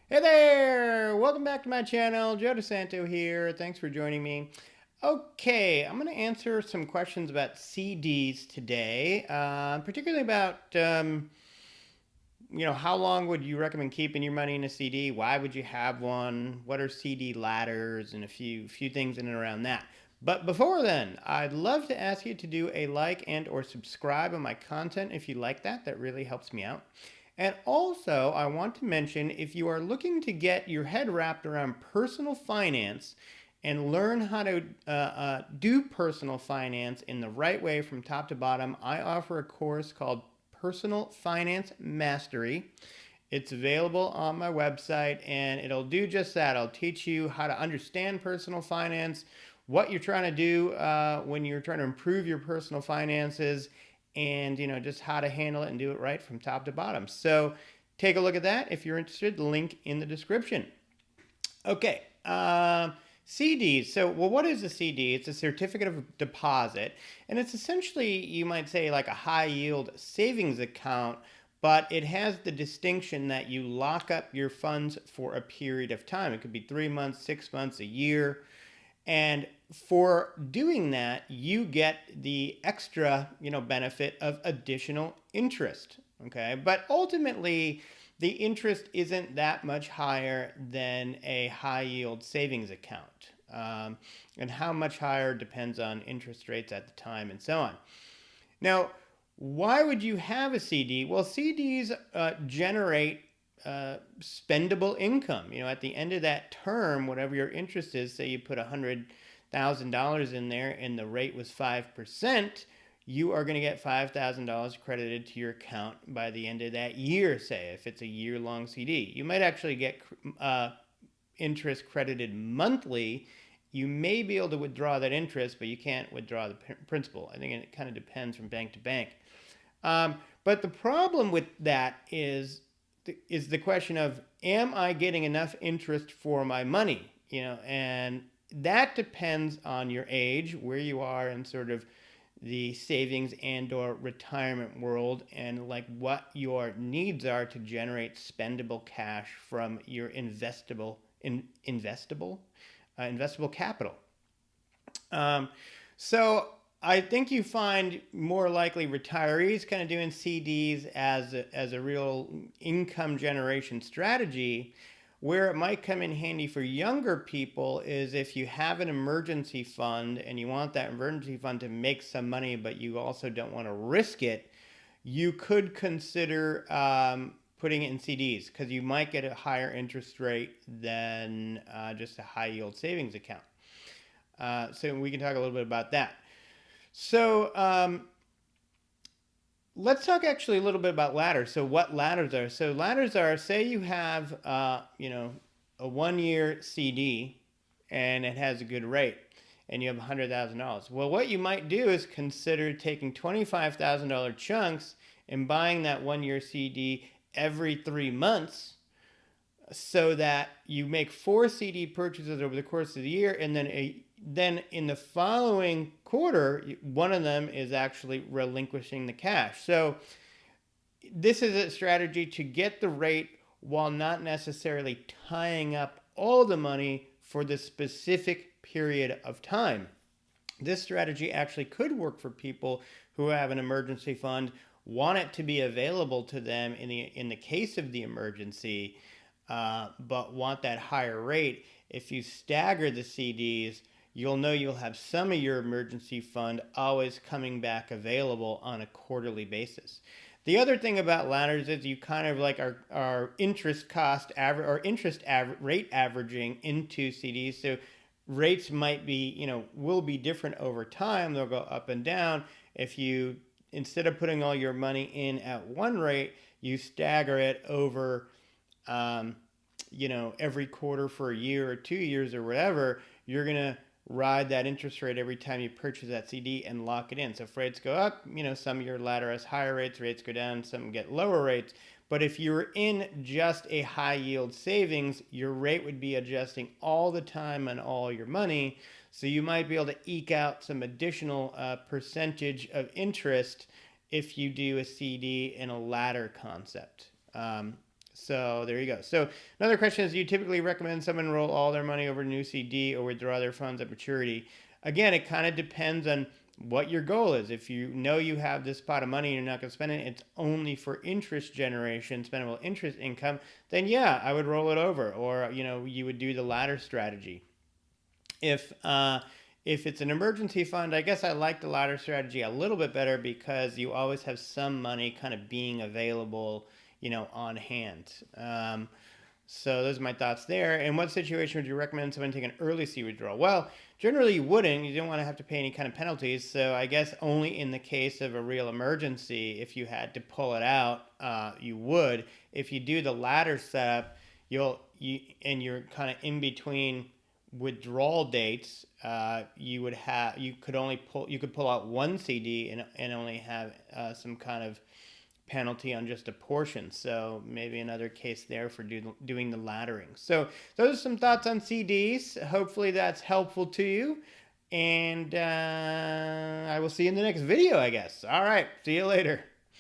Hey there! Welcome back to my channel. Joe DeSanto here. Thanks for joining me. Okay, I'm going to answer some questions about CDs today, particularly about, how long would you recommend keeping your money in a CD? Why would you have one? What are CD ladders? And a few things in and around that. But before then, I'd love to ask you to do a like and or subscribe on my content if you like that. That really helps me out. And also, I want to mention if you are looking to get your head wrapped around personal finance and learn how to do personal finance in the right way from top to bottom, I offer a course called Personal Finance Mastery. It's available on my website and it'll do just that. I'll teach you how to understand personal finance, what you're trying to do when you're trying to improve your personal finances, and just how to handle it and do it right from top to bottom. So take a look at that if you're interested. Link in the description. Okay. CDs. So, well, what is a CD? It's a certificate of deposit, and it's essentially, you might say, like a high yield savings account, but it has the distinction that you lock up your funds for a period of time. It could be 3 months, 6 months, a year. And for doing that, you get the extra, benefit of additional interest. Okay. But ultimately, the interest isn't that much higher than a high yield savings account. And how much higher depends on interest rates at the time and so on. Now, why would you have a CD? Well, CDs generate spendable income. At the end of that term, whatever your interest is, say you put $100,000 in there and the rate was 5%, you are going to get $5,000 credited to your account by the end of that year, say, if it's a year-long CD. You might actually get interest credited monthly. You may be able to withdraw that interest, but you can't withdraw the principal. I think it kind of depends from bank to bank. But the problem with that is the question of, am I getting enough interest for my money? And that depends on your age, where you are in sort of the savings and or retirement world, and like what your needs are to generate spendable cash from your investable capital. So I think you find more likely retirees kind of doing CDs as a real income generation strategy. Where it might come in handy for younger people is if you have an emergency fund and you want that emergency fund to make some money, but you also don't want to risk it, you could consider putting it in CDs because you might get a higher interest rate than just a high yield savings account. So we can talk a little bit about that. So let's talk actually a little bit about ladders. So what ladders are? So ladders are, say you have, a 1 year CD and it has a good rate and you have $100,000. Well, what you might do is consider taking $25,000 chunks and buying that 1 year CD every 3 months so that you make 4 CD purchases over the course of the year, and then in the following quarter, one of them is actually relinquishing the cash. So this is a strategy to get the rate while not necessarily tying up all the money for the specific period of time. This strategy actually could work for people who have an emergency fund, want it to be available to them in the case of the emergency, but want that higher rate. If you stagger the CDs, you'll know you'll have some of your emergency fund always coming back available on a quarterly basis. The other thing about ladders is you kind of like our interest cost average or rate averaging into CDs. So rates might be, will be different over time. They'll go up and down. If you, instead of putting all your money in at one rate, you stagger it over, every quarter for a year or 2 years or whatever, you're going to ride that interest rate every time you purchase that CD and lock it in. So if rates go up, some of your ladder has higher rates go down, some get lower rates. But if you're in just a high yield savings, your rate would be adjusting all the time on all your money. So you might be able to eke out some additional percentage of interest if you do a CD in a ladder concept. So there you go. So another question is, do you typically recommend someone roll all their money over to new CD or withdraw their funds at maturity? Again, it kind of depends on what your goal is. If you know you have this pot of money and you're not going to spend it, it's only for interest generation, spendable interest income, then yeah, I would roll it over. Or, you would do the ladder strategy. If it's an emergency fund, I guess I like the ladder strategy a little bit better because you always have some money kind of being available, on hand. So those are my thoughts there. In what situation would you recommend someone take an early C withdrawal? Well, generally you wouldn't. You don't want to have to pay any kind of penalties. So I guess only in the case of a real emergency, if you had to pull it out, you would. If you do the ladder setup, and you're kind of in between withdrawal dates, you could pull out one CD and only have some kind of penalty on just a portion. So maybe another case there for doing the laddering. So those are some thoughts on CDs. Hopefully that's helpful to you. And I will see you in the next video, I guess. All right. See you later.